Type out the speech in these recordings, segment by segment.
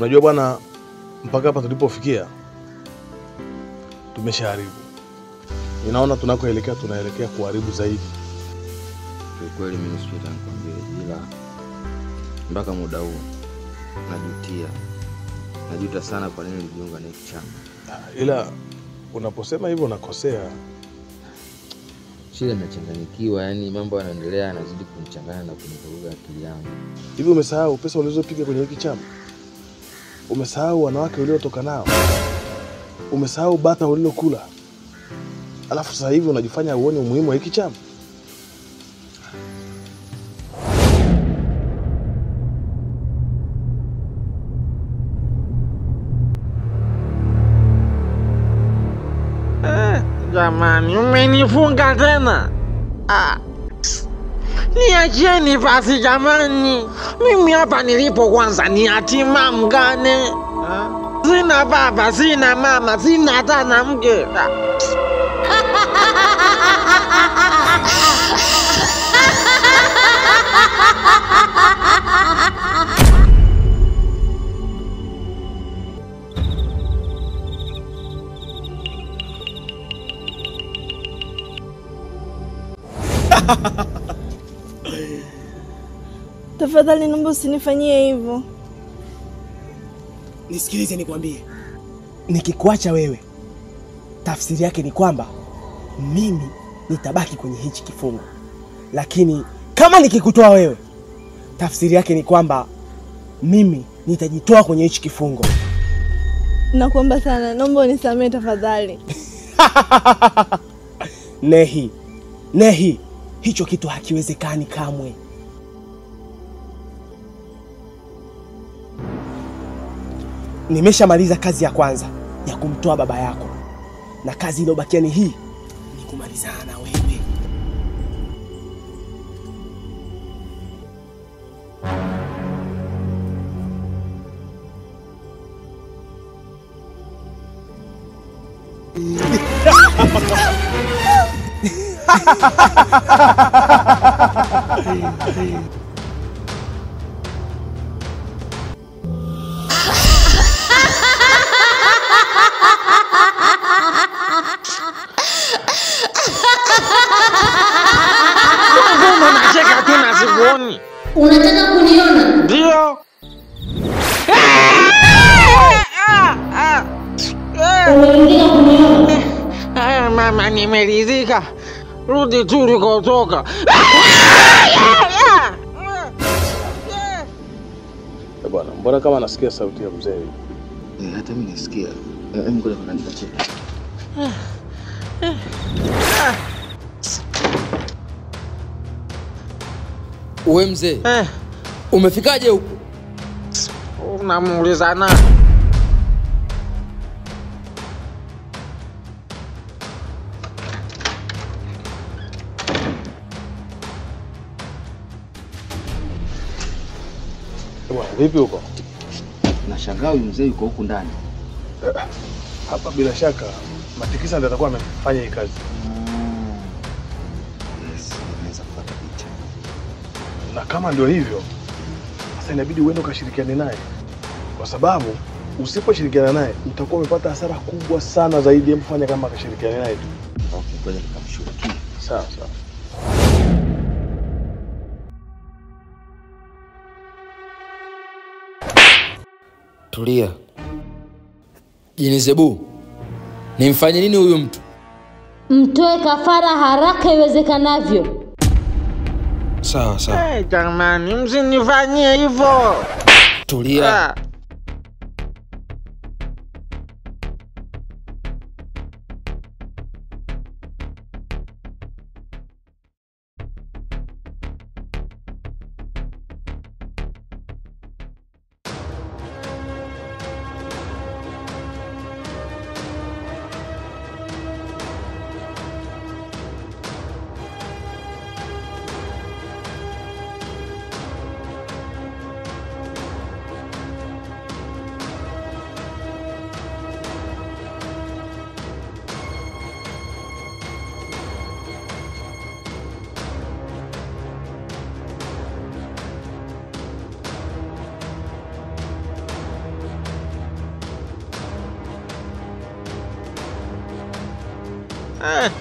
Unajua bwana, mpaka hapa tulipofikia tumeshaharibu. Ninaona tunakoelekea tunaelekea kuharibu zaidi. Kwa kweli mimi sipita nikwambie, ila mpaka muda huu najuta sana kwa nini nilijiunga na hiki chama. Ila unaposema hivyo unakosea. Shida nimechanganyikiwa, yani mambo yanaendelea yanazidi kunichanganya na kunivuruga akili yangu. Hivi umesahau pesa ulizopiga kwenye hiki chama? Umesahau wanawake uliotoka nao? Umesahau bata ulilokula? Alafu sasa hivi unajifanya uone umuhimu wa hiki chama? Jamani, umenifunga tena. Niacheni basi jamani. Mimi hapa nilipo kwanza ni yatima mgane. Sina baba, sina mama, sina hata na mke. Tafadhali naomba usinifanyie hivyo. Nisikilize nikwambie. Nikikuacha wewe, tafsiri yake ni kwamba mimi nitabaki kwenye hichi kifungo. Lakini kama nikikutoa wewe, tafsiri yake ni kwamba mimi nitajitoa kwenye hichi kifungo. Nakuomba sana, naomba unisamehe tafadhali. Nehi, hicho kitu hakiwezekani kamwe. Nimeshamaliza kazi ya kwanza ya kumtoa baba yako, na kazi iliyobakia ni hii, ni kumalizana na wewe. Unacheka tu na sikuoni. Unataka kuniona? Ndio. Unaingia kuniona? Mama, nimeridhika. Rudi tu ulikotoka. Bwana, mbona kama nasikia sauti ya mzee? Hata mimi nasikia. Hebu ngoja nikacheke. Wewe mzee, umefikaje huko? Unamuuliza na Bwana, vipi huko? Nashangaa huyu mzee yuko huku ndani. Hapa bila shaka Matikisa ndiye atakuwa amefanya hii kazi. Yes, naweza kupata picha. Na kama ndio hivyo, sasa inabidi uende ukashirikiane naye. Kwa sababu usiposhirikiana naye utakuwa umepata hasara kubwa sana zaidi ya kufanya kama akashirikiana naye tu. Okay, ngoja nikamshughulikie. Sawa sawa. Tulia. Jini Zebu, nimfanye nini huyu mtu? Mtoe kafara haraka iwezekanavyo. Sawa sawa. Jamani, msinifanyie hivyo. Tulia.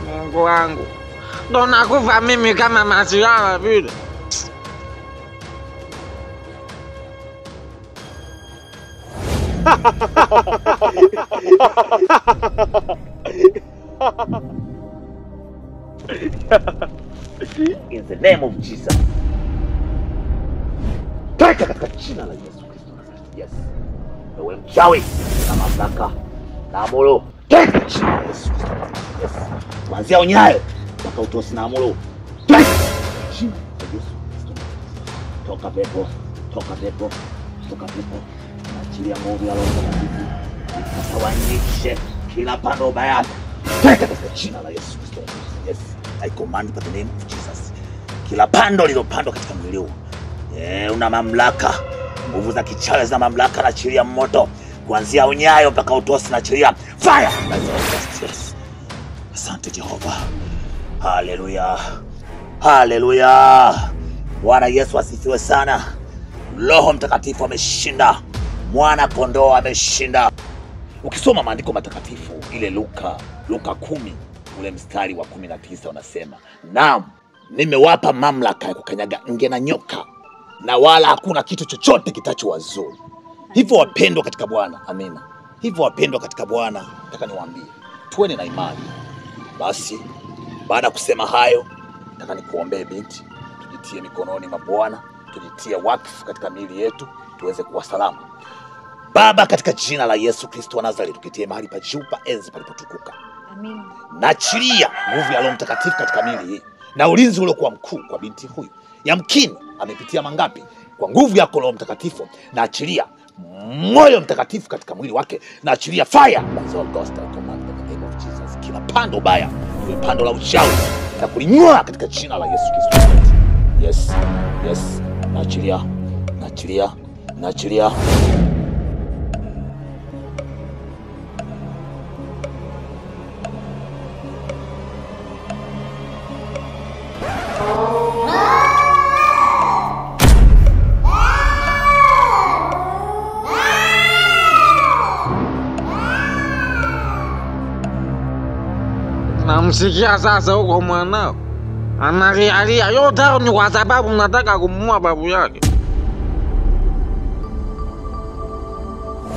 Mungu wangu. Ndo nakufa mimi kama masiara vile. In the name of Jesus. Toka katika jina la Yesu Kristo. Yes. Wewe mchawi na mamlaka na amuru. Toka katika jina la Yesu Kristo. Yes. Kuanzia unyayo mpaka utosi na amuru. Toka katika jina la Yesu Kristo. Toka pepo, toka pepo, toka pepo. Achilia nguvu ya Roho Mtakatifu. Ikatawanyishe kila pando baya. Toka katika jina la Yesu Kristo. Yes. I command by the name of Jesus. Kila pando lilopandwa katika mwili huu. Una mamlaka. Nguvu za kichawi za mamlaka na achilia moto. Kuanzia unyayo mpaka utosi na achilia fire. Yes. Asante Jehova. Haleluya. Haleluya. Bwana Yesu asifiwe sana. Roho Mtakatifu ameshinda. Mwana kondoo ameshinda. Ukisoma maandiko matakatifu ile Luka 10 ule mstari wa 19 unasema, naam, nimewapa mamlaka ya kukanyaga nge na nyoka na wala hakuna kitu chochote kitachowazuru. Hivyo wapendwa katika Bwana, amina. Hivyo wapendwa katika Bwana, nataka niwaambie tuwe na imani. Basi baada kusema hayo, nataka nikuombee binti, tujitie mikononi mwa Bwana, tujitie wakfu katika miili yetu tuweze kuwa salama. Baba, katika jina la Yesu Kristo wa Nazareti, tukitie mahali pa juu pa enzi palipotukuka. Amen. Naachilia nguvu ya Roho Mtakatifu katika miili hii na ulinzi uliokuwa mkuu kwa binti huyu. Yamkini amepitia mangapi? Kwa nguvu yako Roho Mtakatifu, naachilia moyo mtakatifu katika mwili wake, naachilia fire. Kila pando baya, iwe pando la uchawi, na kulinywa katika jina la Yesu Kristo. Yes. Yes. Naachilia. Naachilia. Naachilia. Namsikia sasa huko mwanao analialia. Yote ni kwa sababu nataka kumuua babu yake.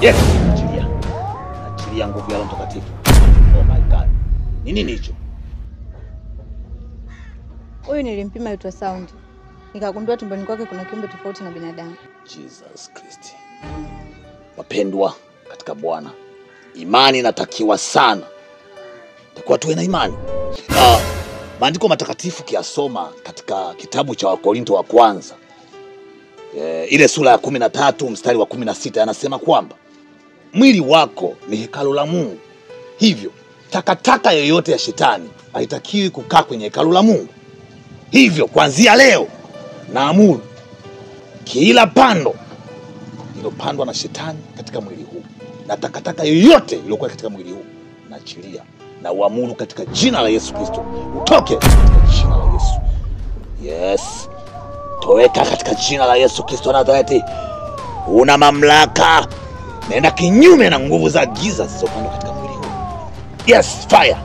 Yes, achilia. Achilia nguvu ya Roho Mtakatifu. Oh my God. Ni nini hicho? Huyu nilimpima ultrasound. Nikagundua tumboni kwake kuna kiumbe tofauti na binadamu. Jesus Christ. Wapendwa katika Bwana, imani inatakiwa sana. Takuwa tuwe na imani. Maandiko matakatifu kiasoma katika kitabu cha Wakorinto wa kwanza, ile sura ya 13 mstari wa 16, anasema kwamba mwili wako ni hekalu la Mungu. Hivyo takataka yoyote ya shetani haitakiwi kukaa kwenye hekalu la Mungu. Hivyo kuanzia leo naamuru kila pando lililopandwa na shetani katika mwili huu na takataka yoyote iliyokuwa katika mwili huu naachilia na uamuru katika jina la Yesu Kristo utoke katika jina la Yesu. Yes. Toweka katika jina la Yesu Kristo wa Nazareti. Una mamlaka. Nenda kinyume na nguvu za giza zilizopandwa katika mwili huu. Yes, fire.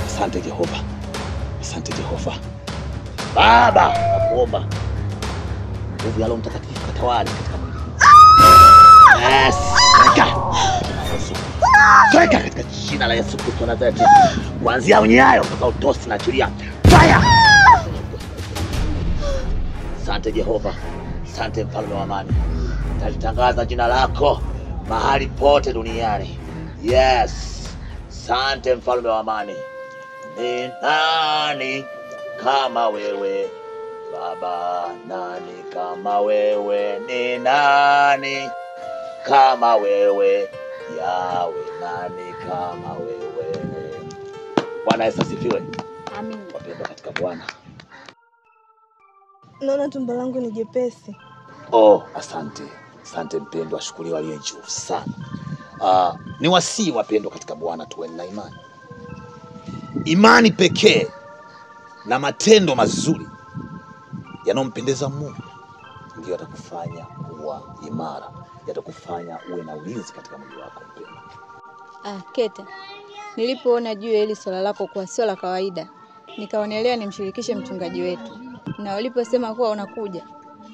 Asante Jehova. Asante Jehova. Baba, nakuomba nguvu ya Roho Mtakatifu katawale katika mwili huu. Yes. Toka katika jina la Yesu Kristo wa Nazareti. Kuanzia unyayo mpaka utosi na achilia fire. Asante Jehova. Asante Mfalme wa amani. Talitangaza jina lako mahali pote duniani. Yes. Asante Mfalme wa amani. Ni nani kama wewe Baba? Nani kama wewe? Ni nani kama wewe Yawe? Nani kama wewe? Bwana Yesu asifiwe. Amen. Wapendwa katika Bwana, naona tumbo langu ni jepesi. Oh, asante. Asante mpendwa, shukuriwa aliye juu sana. Ni wasii wapendwa katika Bwana, tuwe na imani. Imani pekee na matendo mazuri yanompendeza Mungu ndio yatakufanya kuwa imara, yatakufanya uwe na ulinzi katika mwili wako mpendwa. Keta, Nilipoona juu ya hili swala lako kuwa sio la kawaida, nikaonelea nimshirikishe mchungaji wetu. Na waliposema kuwa unakuja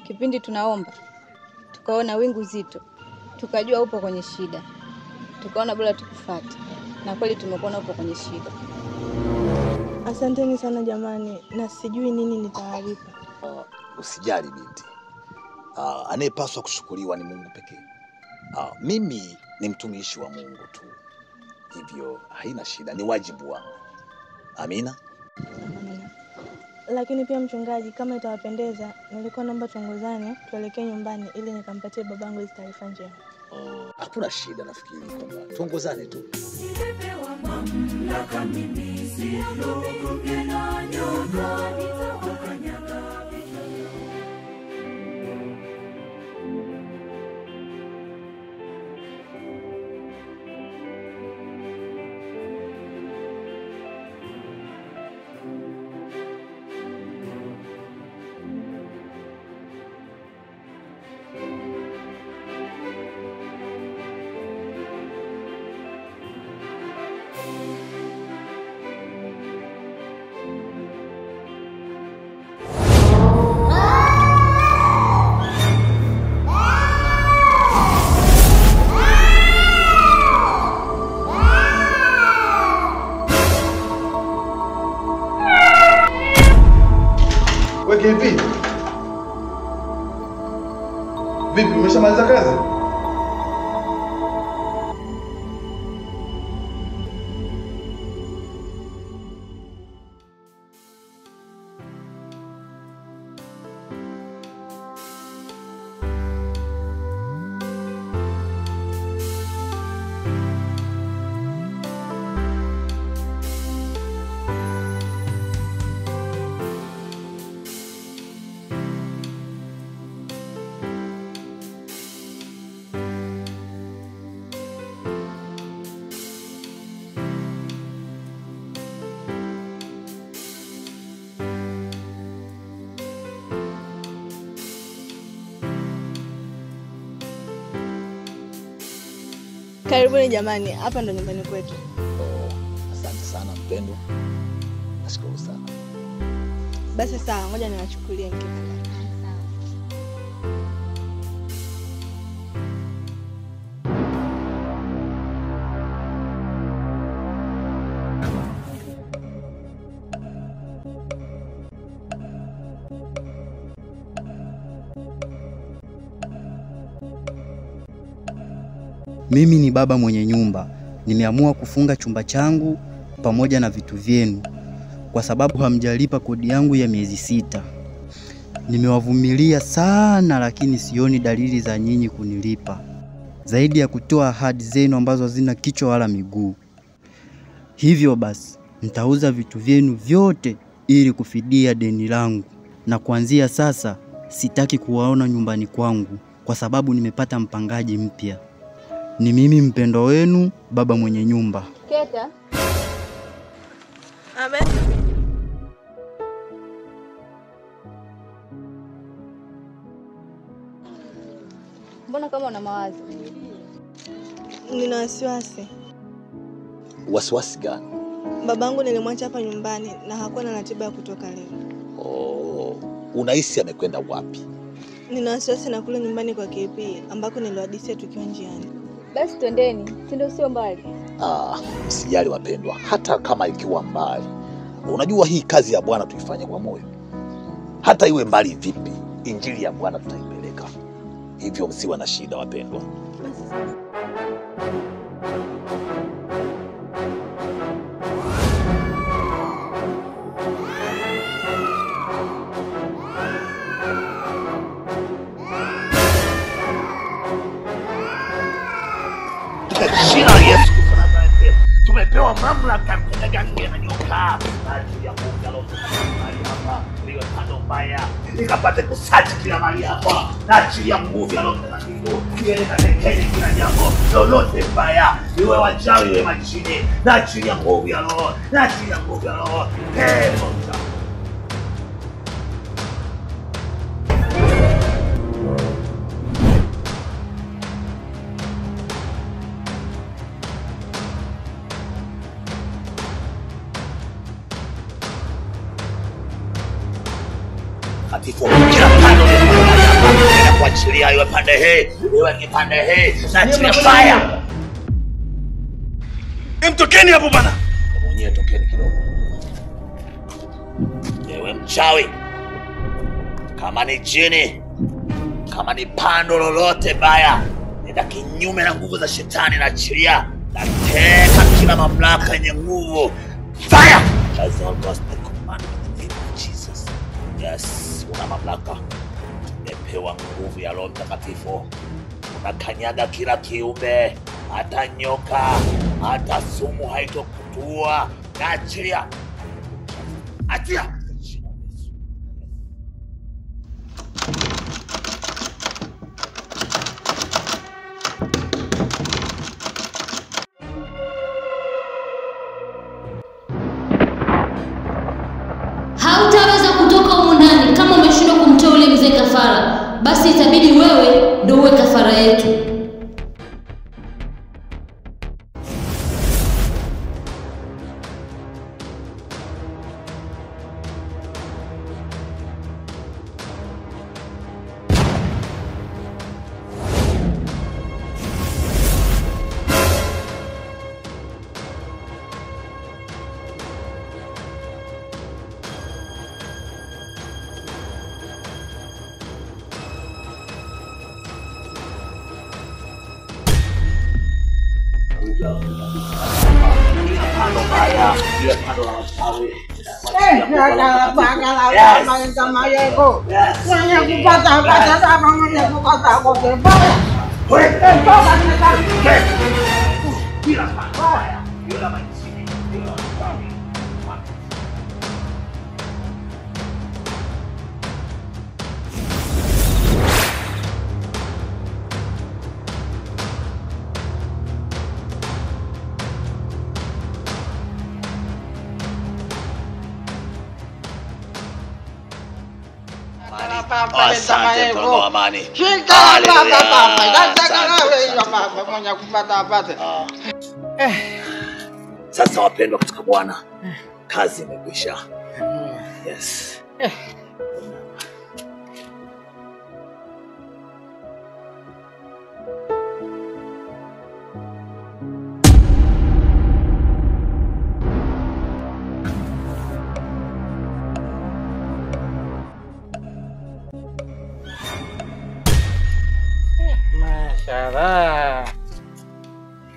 kipindi tunaomba, tukaona wingu zito, tukajua upo kwenye shida, tukaona bora tukufuate, na kweli tumekuona upo kwenye shida. Asanteni sana jamani, na sijui nini nitawalipa. Usijali binti. Anayepaswa kushukuriwa ni Mungu pekee. Mimi ni mtumishi wa Mungu tu, hivyo haina shida, ni wajibu wangu. Amina. Lakini pia mchungaji, kama itawapendeza, nilikuwa naomba tuongozane tuelekee nyumbani ili nikampatie babangu hizo taarifa njema. Hakuna shida, nafikiri kwamba tuongozane tu. Nimepewa mamlaka mimi, siogopi na nyoka, nitawakanyaga. Vipi, umeshamaliza kazi? Karibuni jamani, hapa ndo nyumbani kwetu. Asante sana mpendwa. Nashukuru sana. Basi sawa, ngoja niwachukulie mkifika. Mimi ni baba mwenye nyumba. Nimeamua kufunga chumba changu pamoja na vitu vyenu kwa sababu hamjalipa kodi yangu ya miezi 6. Nimewavumilia sana, lakini sioni dalili za nyinyi kunilipa, zaidi ya kutoa ahadi zenu ambazo hazina kichwa wala miguu. Hivyo basi, nitauza vitu vyenu vyote ili kufidia deni langu, na kuanzia sasa sitaki kuwaona nyumbani kwangu kwa sababu nimepata mpangaji mpya. Ni mimi mpendo wenu, baba mwenye nyumba. Keta. Abe. Mbona kama una mawazo? Nina wasiwasi. Wasiwasi gani? Babangu nilimwacha hapa nyumbani na hakuwa na ratiba ya kutoka leo. Unahisi amekwenda wapi? Nina wasiwasi na kule nyumbani kwa KP ambako niliwadisia tukiwa njiani. Basi twendeni, si ndio sio mbali? Msijali wapendwa, hata kama ikiwa mbali. Unajua hii kazi ya Bwana tuifanye kwa moyo. Hata iwe mbali vipi, injili ya Bwana tutaipeleka. Hivyo msiwe na shida wapendwa. Jina la Yesu tumepewa mamlaka ya kukanyaga nge na nyoka na ajili ya kuja lote mahali hapa liwe tando mbaya nikapate kusachi kila mahali hapa na ajili ya nguvu ya lote na kitu kiele katekeni kila jambo lolote mbaya iwe wachawi iwe majini na ajili ya nguvu ya roho na ajili ya nguvu ya roho mtakatifu. Kila pande unapanda na kuachilia iwe pande hii, iwe kipande hii. Na achilia fire. Mtokeni hapo bana. Mwenyewe tokeni kidogo. Ewe mchawi. Kama ni jini, kama ni pando lolote baya, nenda kinyume na nguvu za shetani na achilia. Nateka kila mamlaka yenye nguvu. Fire! As almost the command of the name of Jesus. Yes, una mamlaka. Umepewa nguvu ya Roho Mtakatifu. Unakanyaga kila kiumbe, hata nyoka, hata sumu haitokutua. Na achilia. Achilia. Hautaweza kutoka humu ndani kama umeshindwa kumtoa ule mzee kafara. Basi itabidi wewe ndio uwe kafara yetu. Asante kwa amani. Sasa wapendwa katika Bwana, kazi imekwisha. Yes. Mashallah.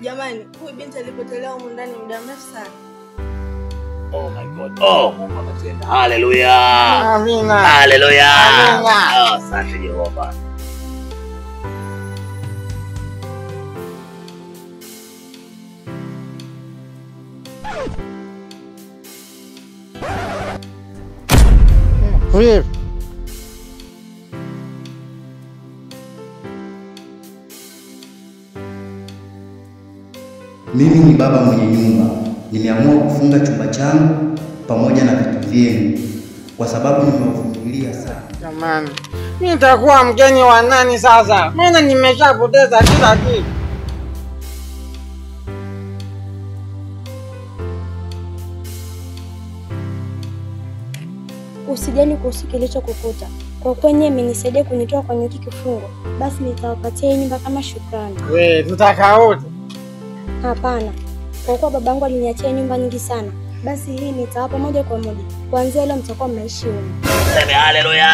Jamani, huyu binti alipotelea humu ndani muda mrefu sana. Oh my God. Oh, Mungu ametenda. Haleluya. Amina. Haleluya. Amina. Oh, asante Jehova. Mimi ni baba mwenye nyumba. Nimeamua kufunga chumba changu pamoja na vitu vyenu kwa sababu nimewavumilia sana. Jamani, mimi nitakuwa mgeni wa nani sasa? Maana nimeshapoteza kila kitu. Usijali kuhusu kilichokukuta. Kwa kuwa nyinyi mmenisaidia kunitoa kwenye hiki kifungo, basi nitawapatia nyumba kama shukrani. We, tutakaa wote? Hapana. Kwa kuwa babangu aliniachia nyumba nyingi sana, basi hii nitawapa moja kwa moja. Kuanzia leo mtakuwa mnaishi huko. Sema haleluya.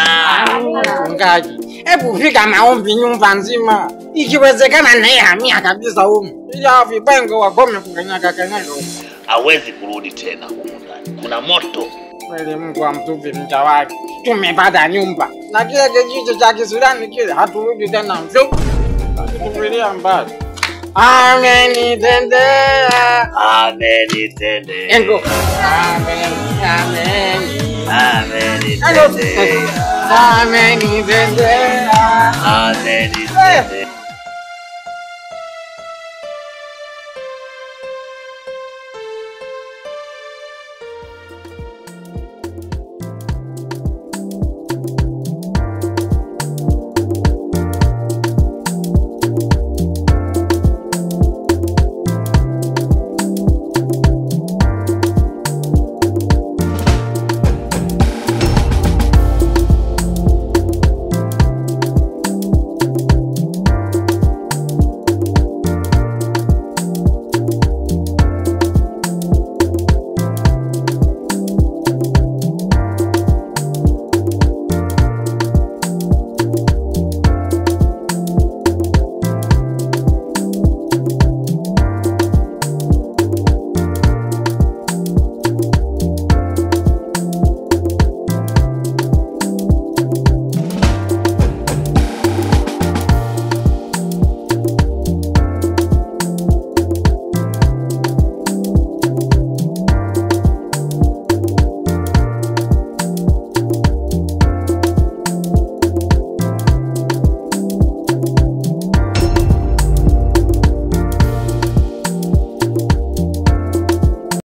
Mchungaji, hebu fika maombi nyumba nzima. Ikiwezekana naye hamia kabisa huko. Ila vipengo wakome kukanyaga kanyaga huko. Hawezi kurudi tena huko ndani. Kuna moto. Kweli Mungu amtupe mja wake. Tumepata nyumba. Na kile kijiji cha Kisurani kile haturudi tena mfuko. Tukufilia mbali. Amenitendea. Amenitendea. Engo. Amenitendea. Amenitendea. Amenitendea. Amenitendea.